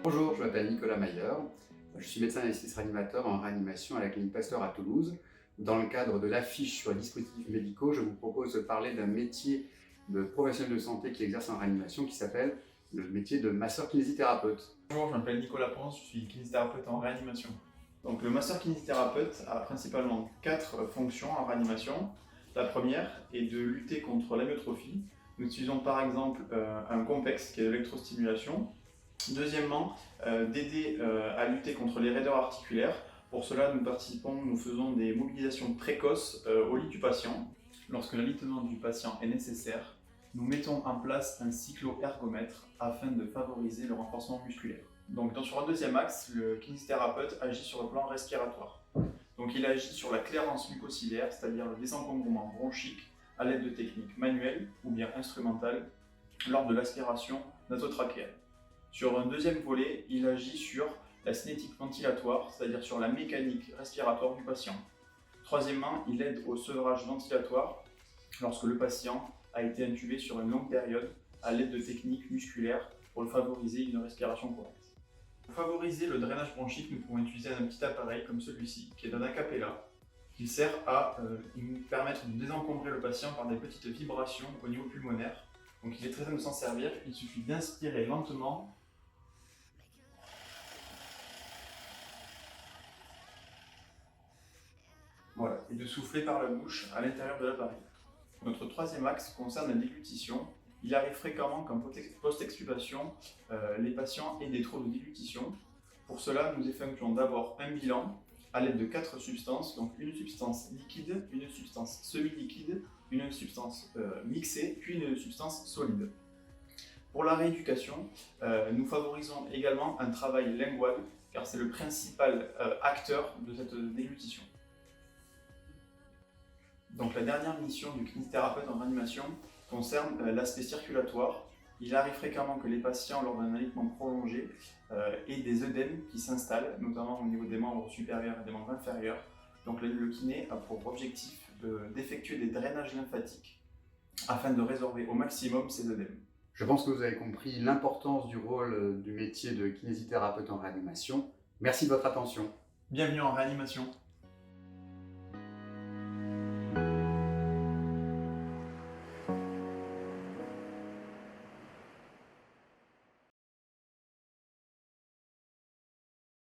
Bonjour, je m'appelle Nicolas Mayer, je suis médecin anesthésiste réanimateur en réanimation à la clinique Pasteur à Toulouse. Dans le cadre de l'affiche sur les dispositifs médicaux, je vous propose de parler d'un métier de professionnel de santé qui exerce en réanimation qui s'appelle le métier de masseur-kinésithérapeute. Bonjour, je m'appelle Nicolas Ponce, je suis kinésithérapeute en réanimation. Donc le masseur kinésithérapeute a principalement 4 fonctions en réanimation. La première est de lutter contre l'amyotrophie. Nous utilisons par exemple un complexe qui est l'électrostimulation. Deuxièmement, d'aider à lutter contre les raideurs articulaires. Pour cela, nous faisons des mobilisations précoces au lit du patient. Lorsque l'alitement du patient est nécessaire, nous mettons en place un cyclo-ergomètre afin de favoriser le renforcement musculaire. Donc sur un deuxième axe, le kinésithérapeute agit sur le plan respiratoire. Donc il agit sur la clairance mucocilaire, c'est-à-dire le désencombrement bronchique à l'aide de techniques manuelles ou bien instrumentales lors de l'aspiration nasotrachéale. Sur un deuxième volet, il agit sur la cinétique ventilatoire, c'est-à-dire sur la mécanique respiratoire du patient. Troisièmement, il aide au sevrage ventilatoire lorsque le patient a été intubé sur une longue période à l'aide de techniques musculaires pour favoriser une respiration correcte. Pour favoriser le drainage bronchique, nous pouvons utiliser un petit appareil comme celui-ci, qui est un acapella, qui sert à nous permettre de désencombrer le patient par des petites vibrations au niveau pulmonaire. Donc il est très simple de s'en servir, il suffit d'inspirer lentement et de souffler par la bouche à l'intérieur de l'appareil. Notre troisième axe concerne la déglutition. Il arrive fréquemment qu'en post-extubation, les patients aient des troubles de déglutition. Pour cela, nous effectuons d'abord un bilan à l'aide de 4 substances, donc une substance liquide, une substance semi-liquide, une substance mixée, puis une substance solide. Pour la rééducation, nous favorisons également un travail lingual, car c'est le principal acteur de cette déglutition. Donc la dernière mission du kinésithérapeute en réanimation concerne l'aspect circulatoire. Il arrive fréquemment que les patients, lors d'un alitement prolongé, aient des œdèmes qui s'installent, notamment au niveau des membres supérieurs et des membres inférieurs. Donc le kiné a pour objectif d'effectuer des drainages lymphatiques afin de résorber au maximum ces œdèmes. Je pense que vous avez compris l'importance du rôle du métier de kinésithérapeute en réanimation. Merci de votre attention. Bienvenue en réanimation.